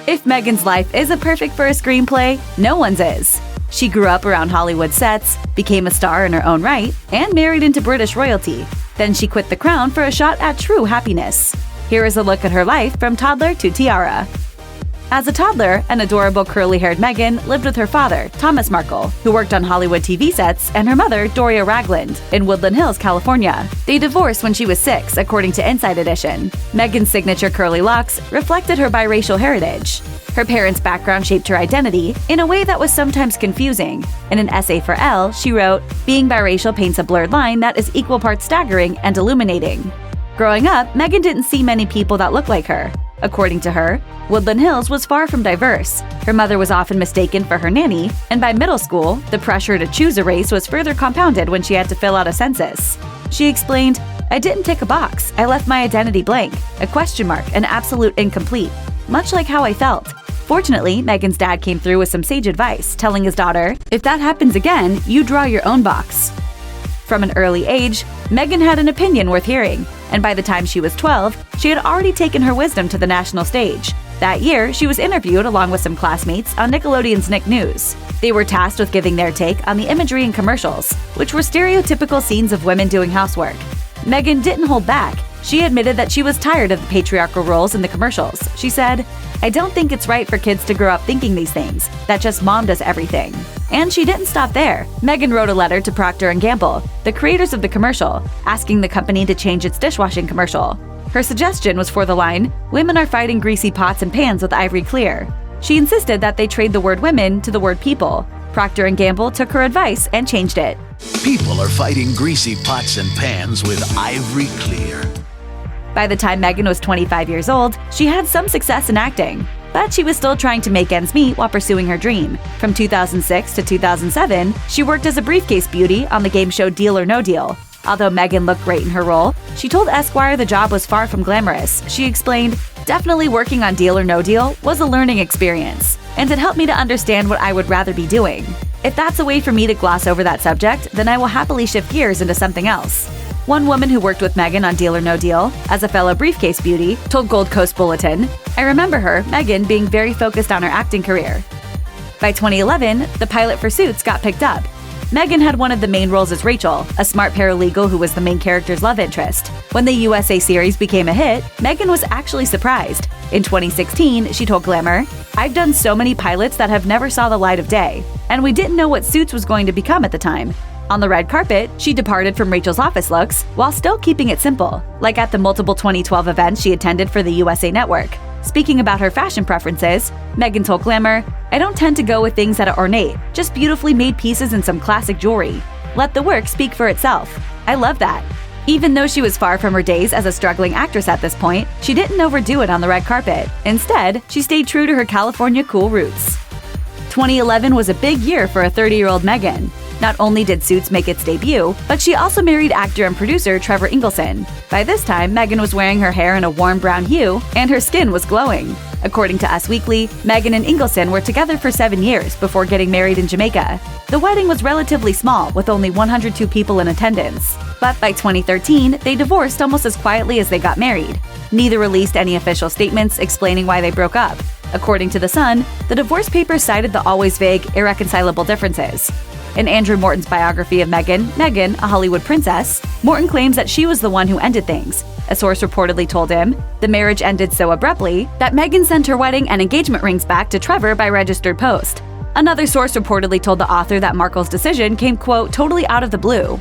If Meghan's life isn't perfect for a screenplay, no one's is. She grew up around Hollywood sets, became a star in her own right, and married into British royalty. Then she quit the crown for a shot at true happiness. Here is a look at her life from toddler to tiara. As a toddler, an adorable curly-haired Meghan lived with her father, Thomas Markle, who worked on Hollywood TV sets, and her mother, Doria Ragland, in Woodland Hills, California. They divorced when she was 6, according to Inside Edition. Meghan's signature curly locks reflected her biracial heritage. Her parents' background shaped her identity in a way that was sometimes confusing. In an essay for Elle, she wrote, "Being biracial paints a blurred line that is equal parts staggering and illuminating." Growing up, Meghan didn't see many people that looked like her. According to her, Woodland Hills was far from diverse. Her mother was often mistaken for her nanny, and by middle school, the pressure to choose a race was further compounded when she had to fill out a census. She explained, "I didn't tick a box. I left my identity blank, a question mark, an absolute incomplete, much like how I felt." Fortunately, Meghan's dad came through with some sage advice, telling his daughter, "If that happens again, you draw your own box." From an early age, Meghan had an opinion worth hearing, and by the time she was 12, she had already taken her wisdom to the national stage. That year, she was interviewed along with some classmates on Nickelodeon's Nick News. They were tasked with giving their take on the imagery in commercials, which were stereotypical scenes of women doing housework. Meghan didn't hold back. She admitted that she was tired of the patriarchal roles in the commercials. She said, "I don't think it's right for kids to grow up thinking these things, that just mom does everything." And she didn't stop there. Meghan wrote a letter to Procter & Gamble, the creators of the commercial, asking the company to change its dishwashing commercial. Her suggestion was for the line, "Women are fighting greasy pots and pans with Ivory Clear." She insisted that they trade the word women to the word people. Procter & Gamble took her advice and changed it. People are fighting greasy pots and pans with Ivory Clear. By the time Meghan was 25 years old, she had some success in acting. But she was still trying to make ends meet while pursuing her dream. From 2006 to 2007, she worked as a briefcase beauty on the game show Deal or No Deal. Although Meghan looked great in her role, she told Esquire the job was far from glamorous. She explained, "Definitely working on Deal or No Deal was a learning experience, and it helped me to understand what I would rather be doing. If that's a way for me to gloss over that subject, then I will happily shift gears into something else." One woman who worked with Meghan on Deal or No Deal, as a fellow briefcase beauty, told Gold Coast Bulletin, "I remember her, Meghan, being very focused on her acting career." By 2011, the pilot for Suits got picked up. Meghan had one of the main roles as Rachel, a smart paralegal who was the main character's love interest. When the USA series became a hit, Meghan was actually surprised. In 2016, she told Glamour, "I've done so many pilots that have never saw the light of day, and we didn't know what Suits was going to become at the time." On the red carpet, she departed from Rachel's office looks while still keeping it simple, like at the multiple 2012 events she attended for the USA Network. Speaking about her fashion preferences, Meghan told Glamour, "I don't tend to go with things that are ornate, just beautifully made pieces and some classic jewelry. Let the work speak for itself. I love that." Even though she was far from her days as a struggling actress at this point, she didn't overdo it on the red carpet. Instead, she stayed true to her California cool roots. 2011 was a big year for a 30-year-old Meghan. Not only did Suits make its debut, but she also married actor and producer Trevor Ingleson. By this time, Meghan was wearing her hair in a warm brown hue, and her skin was glowing. According to Us Weekly, Meghan and Ingleson were together for 7 years before getting married in Jamaica. The wedding was relatively small, with only 102 people in attendance. But by 2013, they divorced almost as quietly as they got married. Neither released any official statements explaining why they broke up. According to The Sun, the divorce papers cited the always vague, irreconcilable differences. In Andrew Morton's biography of Meghan, Meghan, a Hollywood princess, Morton claims that she was the one who ended things. A source reportedly told him, "The marriage ended so abruptly that Meghan sent her wedding and engagement rings back to Trevor by registered post." Another source reportedly told the author that Markle's decision came, quote, "totally out of the blue."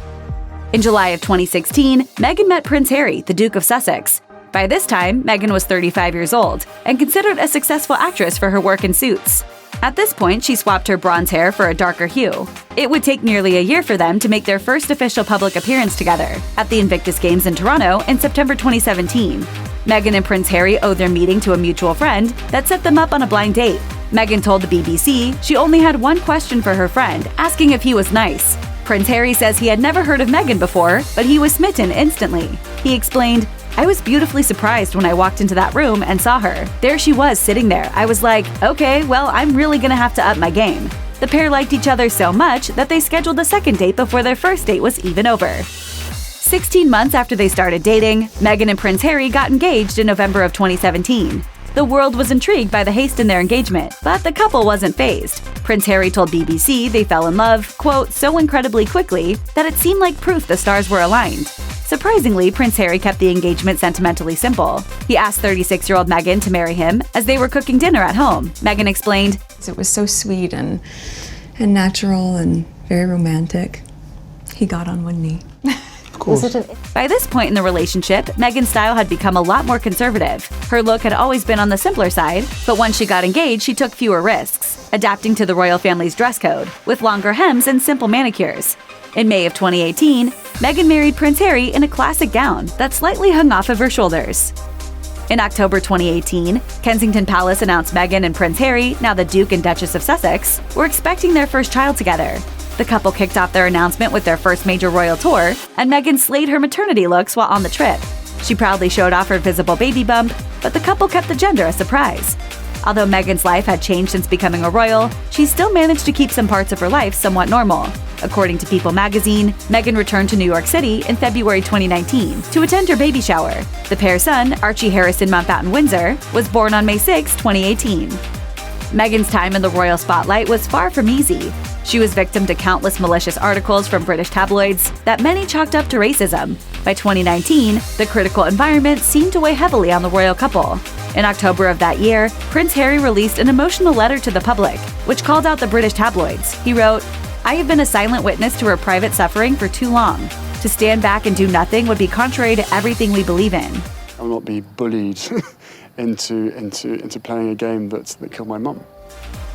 In July of 2016, Meghan met Prince Harry, the Duke of Sussex. By this time, Meghan was 35 years old and considered a successful actress for her work in Suits. At this point, she swapped her bronze hair for a darker hue. It would take nearly a year for them to make their first official public appearance together at the Invictus Games in Toronto in September 2017. Meghan and Prince Harry owed their meeting to a mutual friend that set them up on a blind date. Meghan told the BBC she only had one question for her friend, asking if he was nice. Prince Harry says he had never heard of Meghan before, but he was smitten instantly. He explained, "I was beautifully surprised when I walked into that room and saw her. There she was sitting there. I was like, okay, well, I'm really gonna have to up my game." The pair liked each other so much that they scheduled a second date before their first date was even over. 16 months after they started dating, Meghan and Prince Harry got engaged in November of 2017. The world was intrigued by the haste in their engagement, but the couple wasn't fazed. Prince Harry told BBC they fell in love, quote, so incredibly quickly that it seemed like proof the stars were aligned. Surprisingly, Prince Harry kept the engagement sentimentally simple. He asked 36-year-old Meghan to marry him as they were cooking dinner at home. Meghan explained, it was so sweet and natural and very romantic. He got on one knee. Of course. By this point in the relationship, Meghan's style had become a lot more conservative. Her look had always been on the simpler side, but once she got engaged, she took fewer risks, adapting to the royal family's dress code, with longer hems and simple manicures. In May of 2018, Meghan married Prince Harry in a classic gown that slightly hung off of her shoulders. In October 2018, Kensington Palace announced Meghan and Prince Harry, now the Duke and Duchess of Sussex, were expecting their first child together. The couple kicked off their announcement with their first major royal tour, and Meghan slayed her maternity looks while on the trip. She proudly showed off her visible baby bump, but the couple kept the gender a surprise. Although Meghan's life had changed since becoming a royal, she still managed to keep some parts of her life somewhat normal. According to People magazine, Meghan returned to New York City in February 2019 to attend her baby shower. The pair's son, Archie Harrison Mountbatten Windsor, was born on May 6, 2018. Meghan's time in the royal spotlight was far from easy. She was victim to countless malicious articles from British tabloids that many chalked up to racism. By 2019, the critical environment seemed to weigh heavily on the royal couple. In October of that year, Prince Harry released an emotional letter to the public, which called out the British tabloids. He wrote, "I have been a silent witness to her private suffering for too long. To stand back and do nothing would be contrary to everything we believe in." I will not be bullied into playing a game that killed my mum.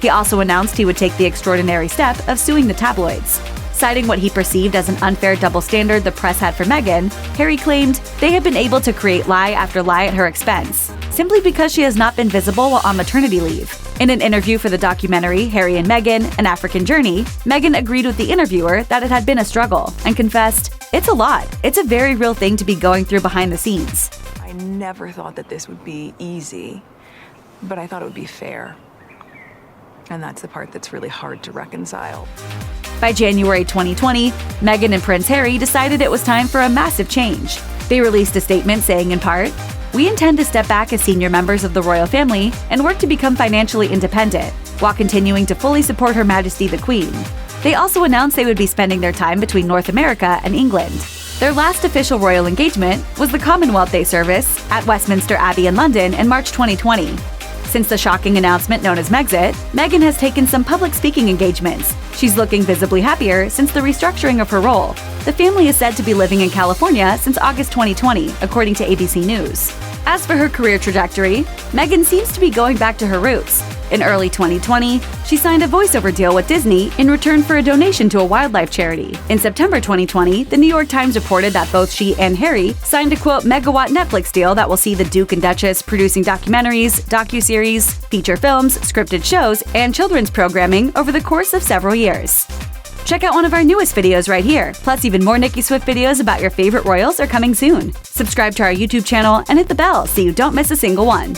He also announced he would take the extraordinary step of suing the tabloids. Citing what he perceived as an unfair double standard the press had for Meghan, Harry claimed they had been able to create lie after lie at her expense, simply because she has not been visible while on maternity leave. In an interview for the documentary Harry and Meghan, An African Journey, Meghan agreed with the interviewer that it had been a struggle and confessed, "It's a lot. It's a very real thing to be going through behind the scenes." I never thought that this would be easy, but I thought it would be fair. And that's the part that's really hard to reconcile. By January 2020, Meghan and Prince Harry decided it was time for a massive change. They released a statement saying in part, "We intend to step back as senior members of the royal family and work to become financially independent, while continuing to fully support Her Majesty the Queen." They also announced they would be spending their time between North America and England. Their last official royal engagement was the Commonwealth Day service at Westminster Abbey in London in March 2020. Since the shocking announcement known as Megxit, Meghan has taken some public speaking engagements. She's looking visibly happier since the restructuring of her role. The family is said to be living in California since August 2020, according to ABC News. As for her career trajectory, Meghan seems to be going back to her roots. In early 2020, she signed a voiceover deal with Disney in return for a donation to a wildlife charity. In September 2020, the New York Times reported that both she and Harry signed a quote megawatt Netflix deal that will see the Duke and Duchess producing documentaries, docuseries, feature films, scripted shows, and children's programming over the course of several years. Check out one of our newest videos right here. Plus, even more Nicki Swift videos about your favorite royals are coming soon. Subscribe to our YouTube channel and hit the bell so you don't miss a single one.